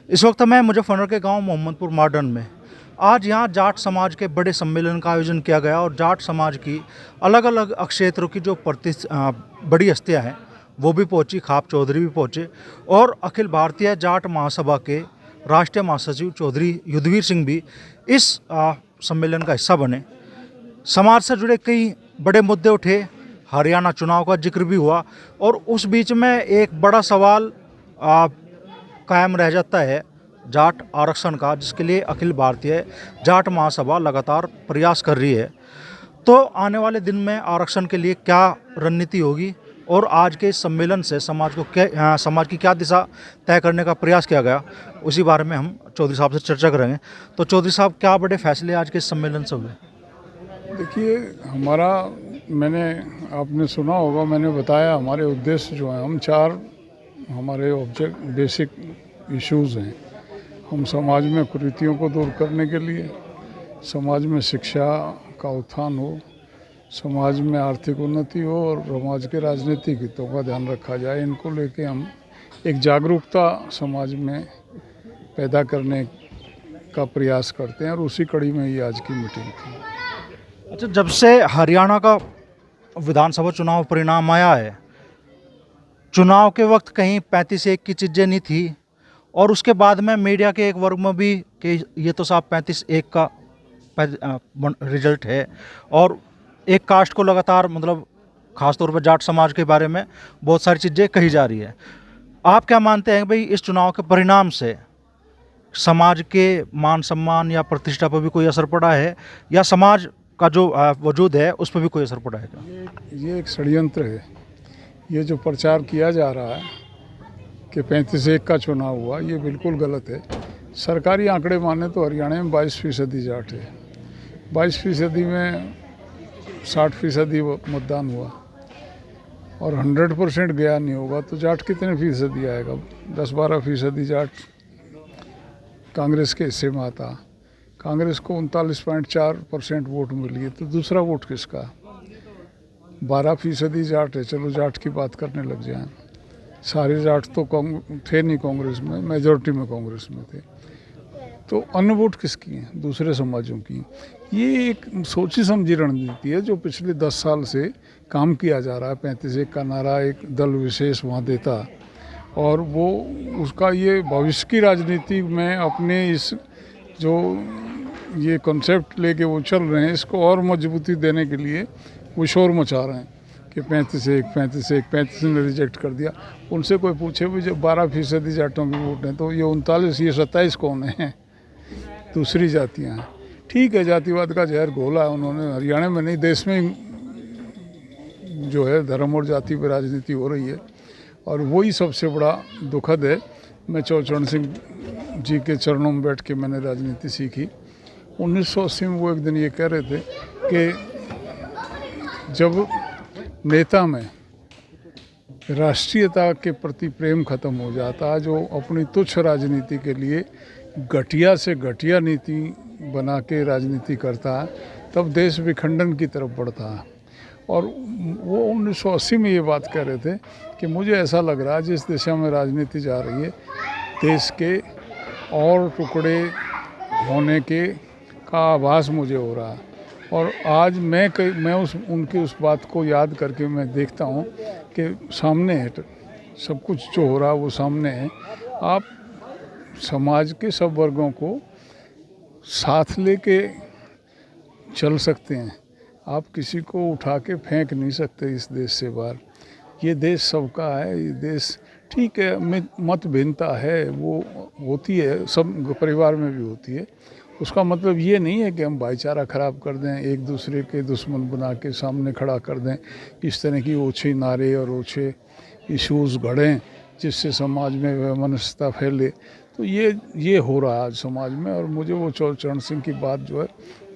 इस वक्त मैं मुजफ्फरनगर के गांव मोहम्मदपुर मॉडर्न में। आज यहाँ जाट समाज के बड़े सम्मेलन का आयोजन किया गया और जाट समाज की अलग अलग क्षेत्रों की जो बड़ी हस्तियाँ हैं वो भी पहुँची, खाप चौधरी भी पहुँचे और अखिल भारतीय जाट महासभा के राष्ट्रीय महासचिव चौधरी युद्धवीर सिंह भी इस सम्मेलन का हिस्सा बने। समाज से जुड़े कई बड़े मुद्दे उठे, हरियाणा चुनाव का जिक्र भी हुआ और उस बीच में एक बड़ा सवाल कायम रह जाता है जाट आरक्षण का, जिसके लिए अखिल भारतीय जाट महासभा लगातार प्रयास कर रही है। तो आने वाले दिन में आरक्षण के लिए क्या रणनीति होगी और आज के इस सम्मेलन से समाज की क्या दिशा तय करने का प्रयास किया गया, उसी बारे में हम चौधरी साहब से चर्चा करेंगे। तो चौधरी साहब, क्या बड़े फैसले आज के इस सम्मेलन से हुए? देखिए, आपने सुना होगा, मैंने बताया हमारे उद्देश्य जो हैं, हम चार हमारे बेसिक इश्यूज़ हैं। हम समाज में कुरीतियों को दूर करने के लिए, समाज में शिक्षा का उत्थान हो, समाज में आर्थिक उन्नति हो और समाज के राजनीतिक हितों का ध्यान रखा जाए, इनको लेके हम एक जागरूकता समाज में पैदा करने का प्रयास करते हैं और उसी कड़ी में ये आज की मीटिंग थी। अच्छा, जब से हरियाणा का विधानसभा चुनाव परिणाम आया है, चुनाव के वक्त कहीं 35-1 की चीज़ें नहीं थी और उसके बाद में मीडिया के एक वर्ग में भी कि ये तो साहब 35-1 का रिजल्ट है और एक कास्ट को लगातार, मतलब ख़ासतौर पर जाट समाज के बारे में बहुत सारी चीज़ें कही जा रही है। आप क्या मानते हैं भाई, इस चुनाव के परिणाम से समाज के मान सम्मान या प्रतिष्ठा पर भी कोई असर पड़ा है या समाज का जो वजूद है उस पर भी कोई असर पड़ा है क्या? ये एक षड्यंत्र है। ये जो प्रचार किया जा रहा है कि 35-1 का चुनाव हुआ, ये बिल्कुल गलत है। सरकारी आंकड़े माने तो हरियाणा में 22% जाट है। 22% में 60% मतदान हुआ और 100% गया नहीं होगा तो जाट कितने फीसदी आएगा? 10-12% जाट कांग्रेस के हिस्से में आता। कांग्रेस को 39.4% वोट मिली है, तो दूसरा वोट किसका? 12% जाट है। चलो जाट की बात करने लग जाए, सारे जाट तो थे नहीं कांग्रेस में, मेजॉरिटी में कांग्रेस में थे, तो अन्य वोट किसकी हैं? दूसरे समाजों की। ये एक सोची समझी रणनीति है जो पिछले 10 साल से काम किया जा रहा है। 35-1 का नारा एक दल विशेष वहाँ देता और वो उसका ये भविष्य की राजनीति में अपने इस जो ये कॉन्सेप्ट लेके वो चल रहे हैं, इसको और मजबूती देने के लिए वो शोर मचा रहे हैं कि 35 ने रिजेक्ट कर दिया। उनसे कोई पूछे भी, जब 12% जाटों की वोट है तो ये 39, ये 27 कौन है? दूसरी जातियाँ हैं। ठीक है, जातिवाद का जहर घोला है उन्होंने, हरियाणा में नहीं देश में जो है धर्म और जाति पर राजनीति हो रही है और वही सबसे बड़ा दुखद है। मैं चौचरण सिंह जी के चरणों में बैठ के मैंने राजनीति सीखी। 1980 में वो एक दिन ये कह रहे थे कि जब नेता में राष्ट्रीयता के प्रति प्रेम खत्म हो जाता, जो अपनी तुच्छ राजनीति के लिए घटिया से घटिया नीति बना के राजनीति करता है, तब देश विखंडन की तरफ बढ़ता है। और वो 1980 में ये बात कह रहे थे कि मुझे ऐसा लग रहा है जिस दिशा में राजनीति जा रही है, देश के और टुकड़े होने के का आभास मुझे हो रहा है। और आज मैं उनकी उस बात को याद करके मैं देखता हूँ कि सामने है, सब कुछ जो हो रहा है वो सामने है। आप समाज के सब वर्गों को साथ लेके चल सकते हैं, आप किसी को उठा के फेंक नहीं सकते इस देश से बाहर। ये देश सबका है। ये देश, ठीक है, मत भिन्नता है, वो होती है, सब परिवार में भी होती है। उसका मतलब ये नहीं है कि हम भाईचारा ख़राब कर दें, एक दूसरे के दुश्मन बना के सामने खड़ा कर दें, इस तरह की ओछे नारे और ओछे इश्यूज़ गढ़ें जिससे समाज में वैमनस्यता फैले। तो ये हो रहा है आज समाज में और मुझे वो चौचरण सिंह की बात जो है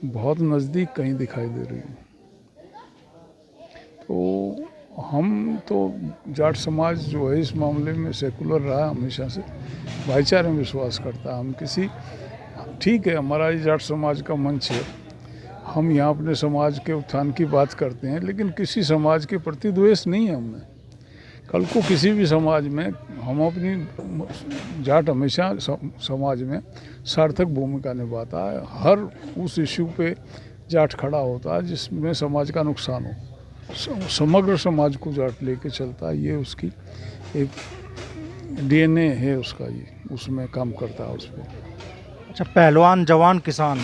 बहुत नज़दीक कहीं दिखाई दे रही है। तो हम तो जाट समाज जो है इस मामले में सेकुलर रहा, हमेशा से भाईचारे में विश्वास करता। हम किसी, ठीक है, हमारा ये जाट समाज का मंच है, हम यहाँ अपने समाज के उत्थान की बात करते हैं, लेकिन किसी समाज के प्रति द्वेष नहीं है हमें। कल को किसी भी समाज में हम अपनी जाट हमेशा समाज में सार्थक भूमिका निभाता है। हर उस इश्यू पे जाट खड़ा होता है जिसमें समाज का नुकसान हो। समग्र समाज को जाट लेके चलता है, ये उसकी एक डीएनए है उसका, ये उसमें काम करता है उस पर। अच्छा, पहलवान, जवान, किसान,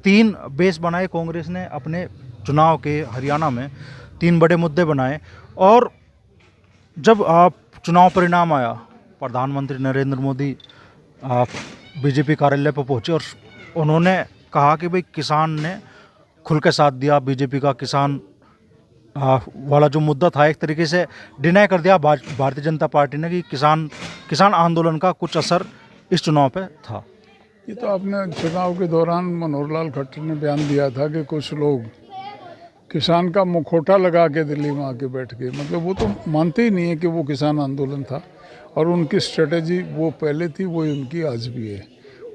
3 बेस बनाए कांग्रेस ने अपने चुनाव के हरियाणा में। 3 बड़े मुद्दे बनाए और जब चुनाव परिणाम आया, प्रधानमंत्री नरेंद्र मोदी बीजेपी कार्यालय पर पहुंचे और उन्होंने कहा कि भाई किसान ने खुल के साथ दिया। बीजेपी का किसान वाला जो मुद्दा था एक तरीके से डिनाई कर दिया भारतीय जनता पार्टी ने कि किसान आंदोलन का कुछ असर इस चुनाव पे था। ये तो आपने चुनाव के दौरान मनोहर लाल खट्टर ने बयान दिया था कि कुछ लोग किसान का मुखौटा लगा के दिल्ली में आके बैठ गए। मतलब वो तो मानते ही नहीं है कि वो किसान आंदोलन था, और उनकी स्ट्रेटेजी वो पहले थी, वो उनकी आज भी है।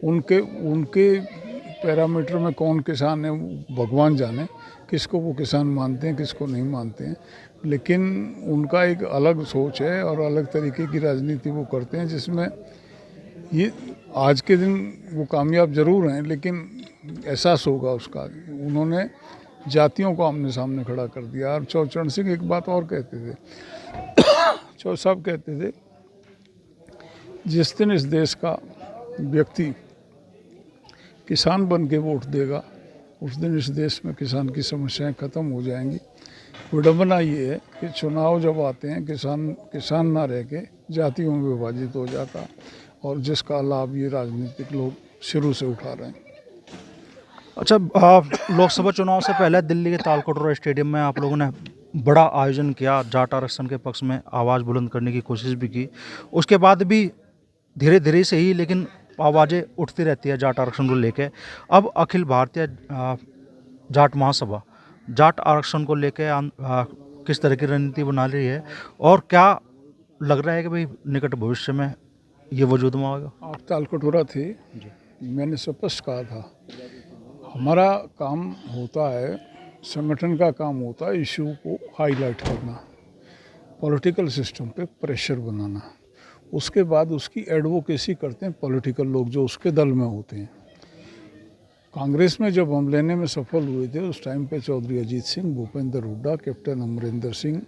उनके पैरामीटर में कौन किसान है भगवान जाने, किसको वो किसान मानते हैं किसको नहीं मानते हैं, लेकिन उनका एक अलग सोच है और अलग तरीके की राजनीति वो करते हैं, जिसमें ये आज के दिन वो कामयाब जरूर हैं, लेकिन एहसास होगा उसका। उन्होंने जातियों को आमने सामने खड़ा कर दिया। और चौचरण सिंह एक बात और कहते थे, चौ साहब कहते थे, जिस दिन इस देश का व्यक्ति किसान बन के वोट देगा उस दिन इस देश में किसान की समस्याएं खत्म हो जाएंगी। विडम्बना ये है कि चुनाव जब आते हैं किसान ना रह के जातियों में विभाजित हो जाता, और जिसका लाभ ये राजनीतिक लोग शुरू से उठा रहे हैं। अच्छा, लोकसभा चुनाव से पहले दिल्ली के तालकटोरा स्टेडियम में आप लोगों ने बड़ा आयोजन किया, जाट आरक्षण के पक्ष में आवाज़ बुलंद करने की कोशिश भी की। उसके बाद भी धीरे धीरे से ही लेकिन आवाज़ें उठती रहती है जाट आरक्षण को लेके। अब अखिल भारतीय जाट महासभा जाट आरक्षण को लेके किस तरह की रणनीति बना रही है, और क्या लग रहा है कि भाई निकट भविष्य में ये वजूद में आएगा? आप तालकटोरा थे, मैंने स्पष्ट कहा था, हमारा काम होता है, संगठन का काम होता है इशू को हाईलाइट करना, पॉलिटिकल सिस्टम पे प्रेशर बनाना, उसके बाद उसकी एडवोकेसी करते हैं पॉलिटिकल लोग जो उसके दल में होते हैं। कांग्रेस में जब हम लेने में सफल हुए थे उस टाइम पे चौधरी अजीत सिंह, भूपेंद्र हुड्डा, कैप्टन अमरिंदर सिंह,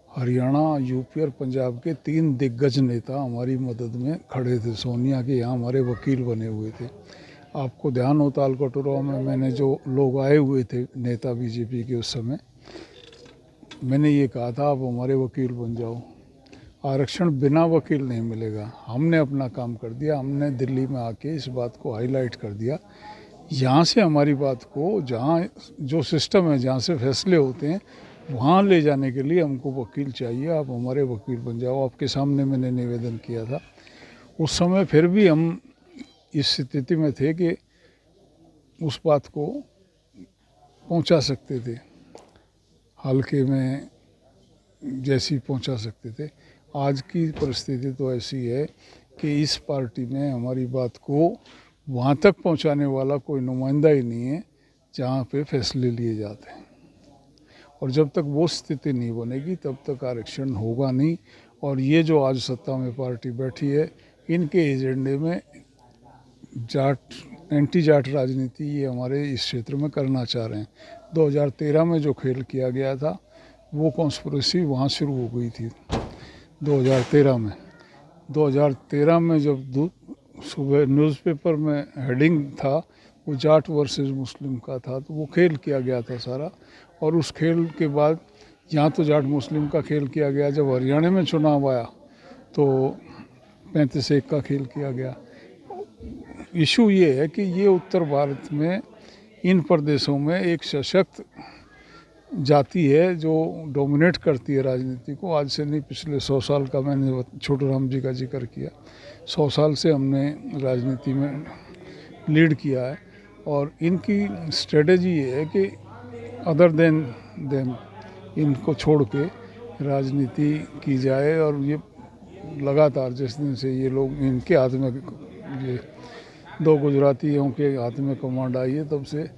हरियाणा, यूपी और पंजाब के 3 दिग्गज नेता हमारी मदद में खड़े थे। सोनिया के यहाँ हमारे वकील बने हुए थे। आपको ध्यान हो तालकटोरा में मैंने जो लोग आए हुए थे नेता बीजेपी के उस समय, मैंने ये कहा था आप हमारे वकील बन जाओ, आरक्षण बिना वकील नहीं मिलेगा। हमने अपना काम कर दिया, हमने दिल्ली में आके इस बात को हाईलाइट कर दिया। यहाँ से हमारी बात को, जहाँ जो सिस्टम है, जहाँ से फैसले होते हैं, वहाँ ले जाने के लिए हमको वकील चाहिए, आप हमारे वकील बन जाओ। आपके सामने मैंने निवेदन किया था। उस समय फिर भी हम इस स्थिति में थे कि उस बात को पहुंचा सकते थे, हल्के में जैसी पहुंचा सकते थे। आज की परिस्थिति तो ऐसी है कि इस पार्टी में हमारी बात को वहाँ तक पहुंचाने वाला कोई नुमाइंदा ही नहीं है जहाँ पे फैसले लिए जाते हैं, और जब तक वो स्थिति नहीं बनेगी तब तक आरक्षण होगा नहीं। और ये जो आज सत्ता में पार्टी बैठी है, इनके एजेंडे में जाट, एंटी जाट राजनीति ये हमारे इस क्षेत्र में करना चाह रहे हैं। 2013 में जो खेल किया गया था वो कॉन्स्पिरेसी वहाँ शुरू हो गई थी 2013 में जब सुबह न्यूज़पेपर में हेडिंग था वो जाट वर्सेस मुस्लिम का था, तो वो खेल किया गया था सारा। और उस खेल के बाद यहाँ तो जाट मुस्लिम का खेल किया गया, जब हरियाणा में चुनाव आया तो 35-1 का खेल किया गया। इशू ये है कि ये उत्तर भारत में इन प्रदेशों में एक सशक्त जाति है जो डोमिनेट करती है राजनीति को। आज से नहीं, पिछले 100 साल का मैंने छोटू राम जी का जिक्र किया, 100 साल से हमने राजनीति में लीड किया है। और इनकी स्ट्रेटजी ये है कि अदर देन इनको छोड़ के राजनीति की जाए। और ये लगातार जिस दिन से ये लोग इनके हाथ में, ये 2 गुजरातियों के हाथ में कमांड आई है, तब से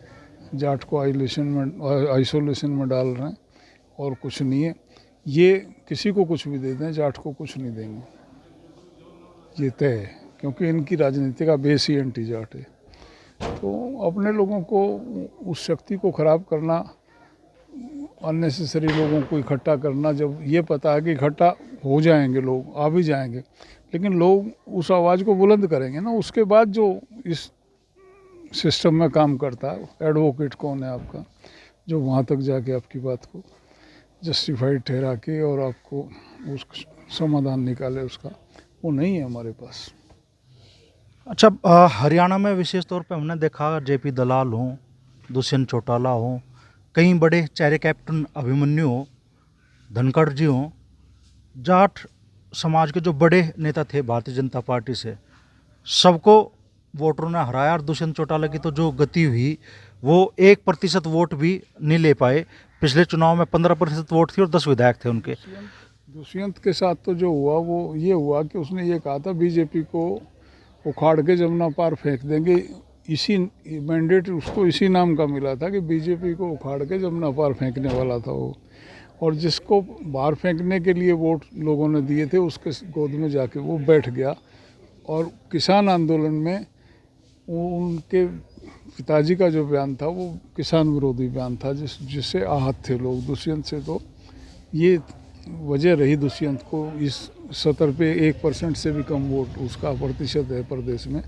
जाट को आइसोलेशन में डाल रहे हैं और कुछ नहीं है। ये किसी को कुछ भी दे दें, जाट को कुछ नहीं देंगे, ये तय है, क्योंकि इनकी राजनीति का बेस ही एंटी जाट है। तो अपने लोगों को उस शक्ति को ख़राब करना, अननेसेसरी लोगों को इकट्ठा करना, जब ये पता है कि इकट्ठा हो जाएंगे लोग, आ भी जाएंगे, लेकिन लोग उस आवाज़ को बुलंद करेंगे ना, उसके बाद जो इस सिस्टम में काम करता है, एडवोकेट कौन है आपका, जो वहाँ तक जाके आपकी बात को जस्टिफाइड ठहरा के और आपको उस समाधान निकाले, उसका वो नहीं है हमारे पास। अच्छा, हरियाणा में विशेष तौर पे हमने देखा जेपी दलाल हों, दुष्यंत चौटाला हों, कई बड़े चेहरे कैप्टन अभिमन्यु हों, धनखड़ जी हों, जाट समाज के जो बड़े नेता थे भारतीय जनता पार्टी से, सबको वोटरों ने हराया। और दुष्यंत चौटाला की तो जो गति हुई, वो 1% वोट भी नहीं ले पाए। पिछले चुनाव में 15% वोट थी और 10 विधायक थे उनके। दुष्यंत के साथ तो जो हुआ वो ये हुआ कि उसने ये कहा था बीजेपी को उखाड़ के जमुना पार फेंक देंगे, इसी मैंडेट उसको इसी नाम का मिला था कि बीजेपी को उखाड़ के जमुना पार फेंकने वाला था वो, और जिसको बाहर फेंकने के लिए वोट लोगों ने दिए थे उसके गोद में जाके वो बैठ गया। और किसान आंदोलन में उनके पिताजी का जो बयान था वो किसान विरोधी बयान था, जिससे आहत थे लोग दुष्यंत से। तो ये वजह रही दुष्यंत को इस सतर पे 1% से भी कम वोट उसका प्रतिशत है प्रदेश में।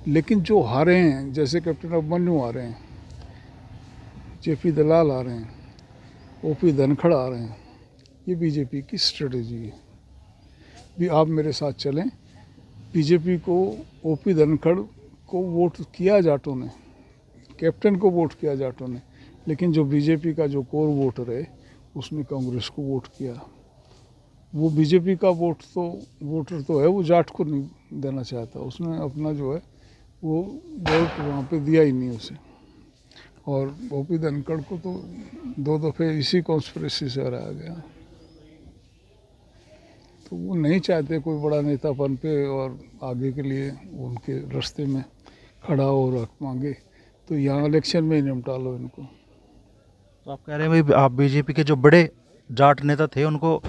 लेकिन जो हारे हैं, जैसे कैप्टन अभिमन्यु आ रहे हैं, जेपी दलाल आ रहे हैं, ओपी धनखड़ आ रहे हैं, ये बीजेपी की स्ट्रेटेजी है। भी आप मेरे साथ चलें, बीजेपी को ओपी धनखड़ को वोट किया जाटों ने, कैप्टन को वोट किया जाटों ने, लेकिन जो बीजेपी का जो कोर वोटर है उसने कांग्रेस को वोट किया। वो बीजेपी का वोटर तो है, वो जाट को नहीं देना चाहता, उसने अपना जो है वो वोट वहाँ पे दिया ही नहीं उसे। और ओपी धनखड़ को तो 2 दफ़े इसी कॉन्स्पिरेसी से हराया गया। तो वो नहीं चाहते कोई बड़ा नेतापन पे और आगे के लिए उनके रास्ते में खड़ा हो और हक मांगे, तो यहाँ इलेक्शन में ही निपटा लो इनको। तो आप कह रहे हैं भाई, आप बीजेपी के जो बड़े जाट नेता थे उनको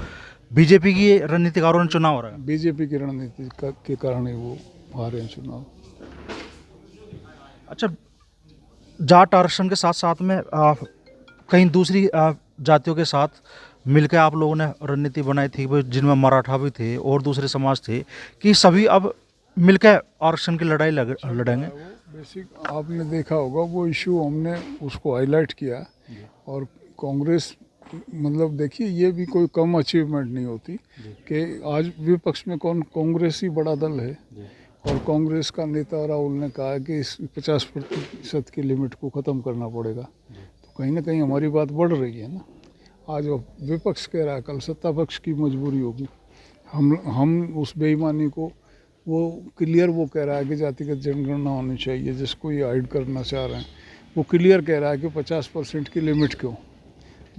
बीजेपी की रणनीतिकारों ने चुनाव हराया। बीजेपी की रणनीति के कारण ही वो हारे हैं चुनाव। अच्छा, जाट आरक्षण के साथ साथ में कई दूसरी जातियों के साथ मिलकर आप लोगों ने रणनीति बनाई थी, जिनमें मराठा भी थे और दूसरे समाज थे, कि सभी अब मिलकर आरक्षण की लड़ाई लड़ेंगे। बेसिक आपने देखा होगा वो इशू, हमने उसको हाईलाइट किया। और कांग्रेस, मतलब देखिए ये भी कोई कम अचीवमेंट नहीं होती कि आज विपक्ष में कांग्रेस ही बड़ा दल है, और कांग्रेस का नेता राहुल ने कहा कि इस 50% की लिमिट को ख़त्म करना पड़ेगा। तो कहीं ना कहीं हमारी बात बढ़ रही है ना। आज विपक्ष कह रहा है, कल सत्ता पक्ष की मजबूरी होगी। हम उस बेईमानी को वो क्लियर वो कह रहा है कि जातिगत जनगणना होनी चाहिए, जिसको ये हाइड करना चाह रहे हैं। वो क्लियर कह रहा है कि 50% की लिमिट क्यों,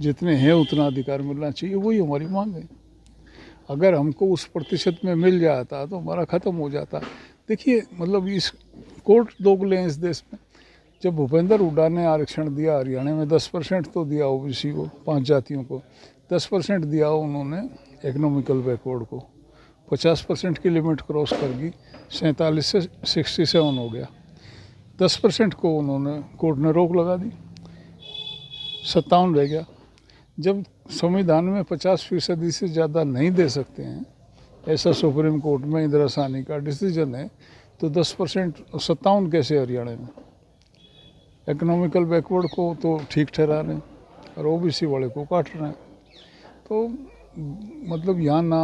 जितने हैं उतना अधिकार मिलना चाहिए, वही हमारी मांग है। अगर हमको उस प्रतिशत में मिल जाता तो हमारा ख़त्म हो जाता। देखिए मतलब इस कोर्ट दोगले हैं इस देश में। जब भूपेंद्र हुड्डा ने आरक्षण दिया हरियाणा में, 10% तो दिया ओबीसी को, 5 जातियों को 10% दिया उन्होंने इकोनॉमिकल बैकवर्ड को, 50% की लिमिट क्रॉस कर गई, 47 से 67 हो गया। 10% को उन्होंने कोर्ट ने रोक लगा दी, 57 रह गया। जब संविधान में 50% से ज़्यादा नहीं दे सकते हैं, ऐसा सुप्रीम कोर्ट में इंदिरा साहनी का डिसीजन है, तो 10% 57 कैसे हरियाणा में? इकोनॉमिकल बैकवर्ड को तो ठीक ठहरा रहे हैं और ओबीसी वाले को काट रहे हैं। तो मतलब यहाँ ना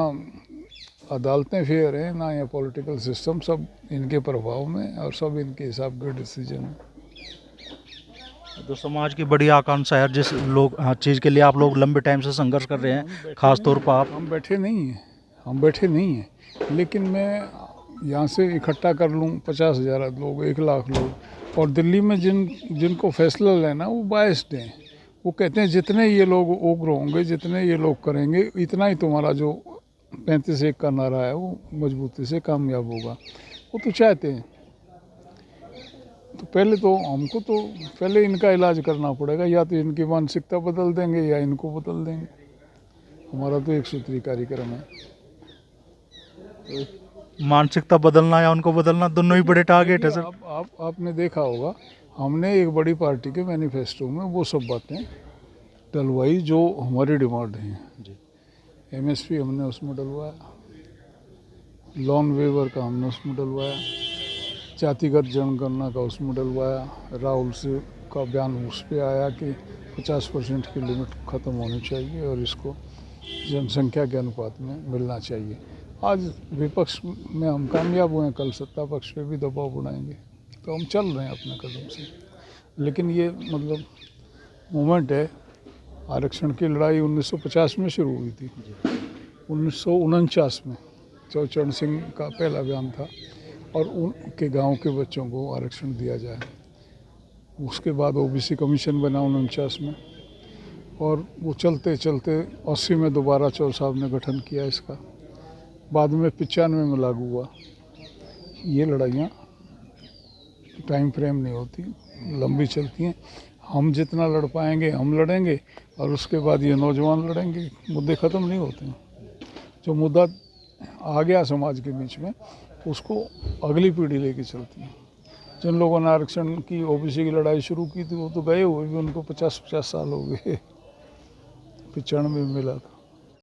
अदालतें फेयर हैं, ना यहाँ पॉलिटिकल सिस्टम, सब इनके प्रभाव में और सब इनके हिसाब के डिसीजन है। जो समाज की बड़ी आकांक्षा है, जिस चीज़ के लिए आप लोग लंबे टाइम से संघर्ष कर रहे हैं, खास तौर पर आप। हम बैठे नहीं हैं, लेकिन मैं यहाँ से इकट्ठा कर लूँ 50,000 लोग, 1 लाख लोग, और दिल्ली में जिनको फैसला लेना वो बायस्ड हैं। वो कहते हैं जितने ये लोग उग्र होंगे, जितने ये लोग करेंगे, इतना ही तुम्हारा जो 35-1 का नारा है वो मजबूती से कामयाब होगा। वो तो चाहते हैं। तो हमको तो पहले इनका इलाज करना पड़ेगा, या तो इनकी मानसिकता बदल देंगे या इनको बदल देंगे। हमारा तो एक सूत्री कार्यक्रम है। मानसिकता बदलना या उनको बदलना दोनों ही बड़े टारगेट है सर। आपने देखा होगा, हमने एक बड़ी पार्टी के मैनिफेस्टो में वो सब बातें डलवाई जो हमारी डिमांड हैं। एमएसपी हमने उसमें डलवाया, लॉन वेवर का हमने उसमें डलवाया, जातिगत जनगणना का उसमें डलवाया, राहुल से का बयान उस पर आया कि 50% की लिमिट ख़त्म होनी चाहिए और इसको जनसंख्या के अनुपात में मिलना चाहिए। आज विपक्ष में हम कामयाब हुए हैं, कल सत्ता पक्ष पे भी दबाव बनाएंगे, तो हम चल रहे हैं अपने कदम से। लेकिन ये मतलब मूवमेंट है, आरक्षण की लड़ाई 1950 में शुरू हुई थी। 1949 में चौचरण सिंह का पहला बयान था और उनके गांव के बच्चों को आरक्षण दिया जाए। उसके बाद ओबीसी कमीशन बना 49 में, और वो चलते चलते 80 में दोबारा चौल साहब ने गठन किया इसका, बाद में 95 में लागू हुआ। ये लड़ाइयाँ टाइम फ्रेम नहीं होती, लंबी चलती हैं। हम जितना लड़ पाएंगे हम लड़ेंगे, और उसके बाद ये नौजवान लड़ेंगे। मुद्दे ख़त्म नहीं होते हैं। जो मुद्दा आ गया समाज के बीच में, उसको अगली पीढ़ी लेके चलती है। जिन लोगों ने आरक्षण की, ओबीसी की लड़ाई शुरू की थी, वो तो गए हुए भी, उनको 50-50 साल हो गए। 95 में मिला था।